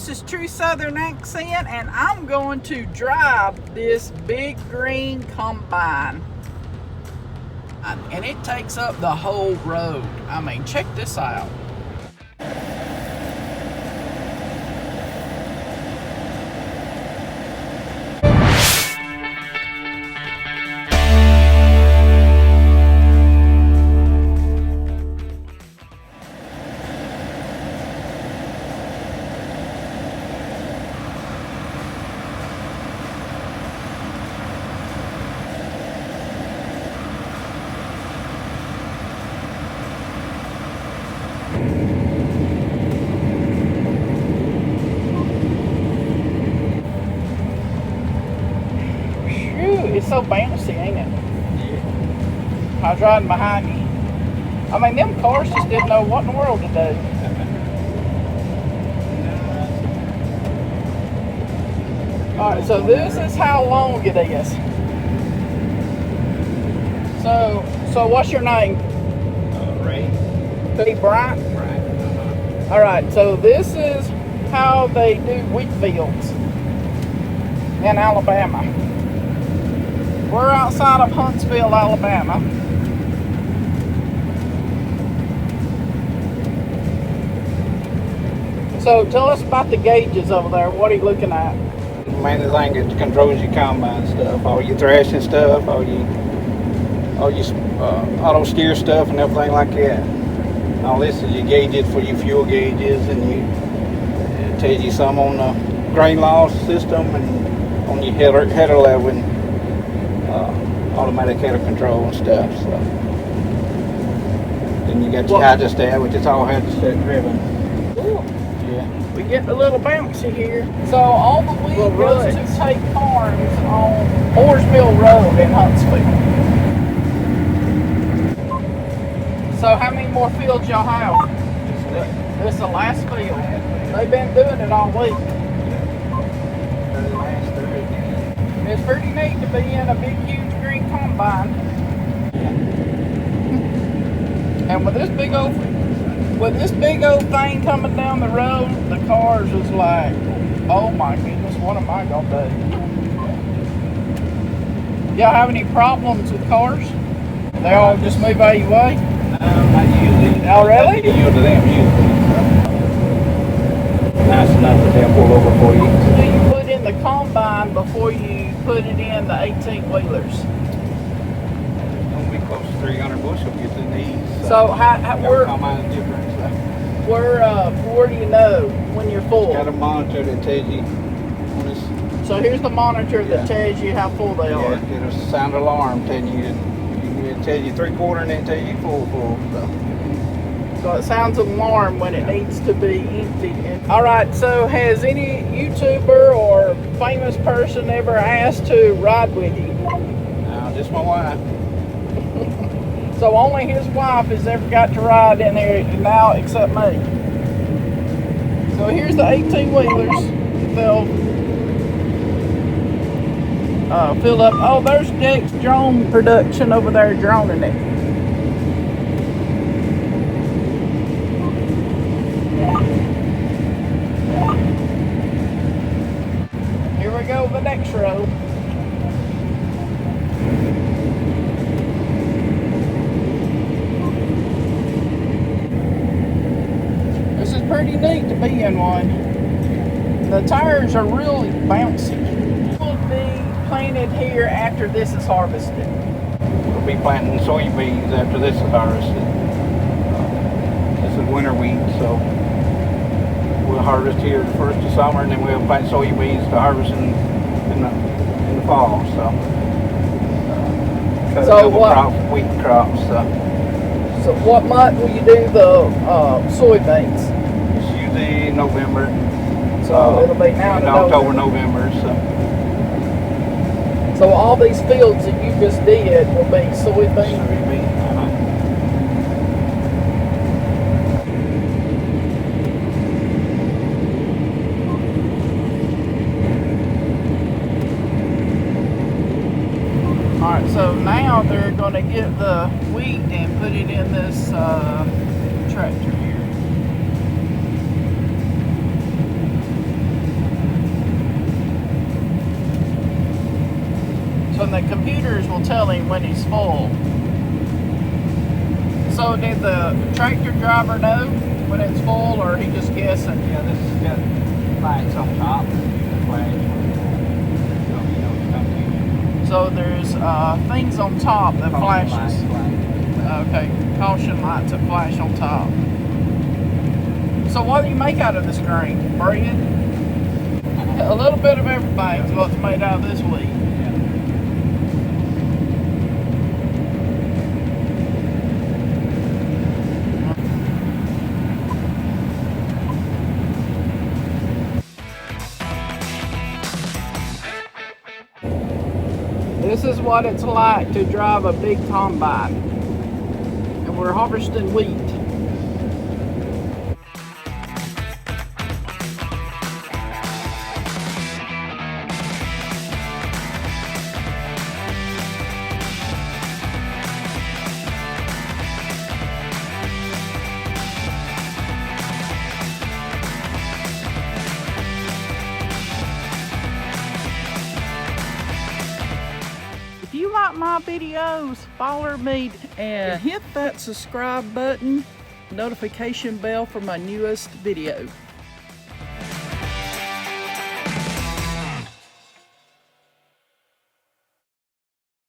this is True Southern Accent, and I'm going to drive this big green combine. And it takes up the whole road. I mean, check this out. It's so bouncy, ain't it? Yeah. I was riding behind you. I mean, them cars just didn't know what in the world to do. Alright, so this is how long it is. So what's your name? Ray. Ray Bryant? Right. Alright, so this is how they do wheat fields in Alabama. We're outside of Huntsville, Alabama. So tell us about the gauges over there. What are you looking at? The main thing that controls your combine stuff, all your thrashing stuff, all your auto steer stuff and everything like that. All this is your gauges for your fuel gauges, and it tells you some on the grain loss system and on your header leveling. Automatic header control and stuff. So then you got your hydrostat, which is all hydrostat driven. Cool. Yeah. We get a little bouncy here. So all the wheat goes to Tate Farms on Mooresville Road in Huntsville. So how many more fields y'all have? This is the last field. They've been doing it all week. It's pretty neat to be in a big, huge green combine. And with this big old thing coming down the road, the cars is like, oh my goodness, what am I gonna do? Y'all have any problems with cars? They all just move out of your way? Not usually. Oh, really? You to them usually. So. Nice enough that they'll pull over for you. So do you put in the combine before you put it in the 18-wheelers? Don't be close to 300 bushel get the knees. So where combine is different. So. Where do you know when you're full? Got a monitor that tells you when it's. So here's the monitor that tells you how full they are. Yeah, it'll sound alarm telling you. It tells you 3/4 and then tell you full. So it sounds an alarm when it needs to be empty. All right. So has any YouTuber or famous person ever asked to ride with you? No, just my wife. So only his wife has ever got to ride in there now, except me. So here's the 18-wheelers. They'll fill up. Oh, there's Dex drone production over there droning it. Here we go, the next row. This is pretty neat to be in one. The tires are really bouncy. Will be planted here after this is harvested. We'll be planting soybeans after this is harvested. This is winter wheat, so we'll harvest here the first of summer, and then we'll plant soybeans to harvest in the fall. So wheat crops. So what month will you do the soybeans? It's usually November. So it'll be now in October, November. So all these fields that you just did will be soybeans. Alright, so now they're going to get the wheat and put it in this tractor here. the computers will tell him when he's full. So did the tractor driver know when it's full, or he just guessing? Yeah, this has got lights on top. Flash. So there's things on top that flashes. Okay, caution lights that flash on top. So what do you make out of this grain? Bread? A little bit of everything is what's made out of this wheat. This is what it's like to drive a big combine. And we're harvesting wheat. If you like my videos, follow me and hit that subscribe button, notification bell for my newest video.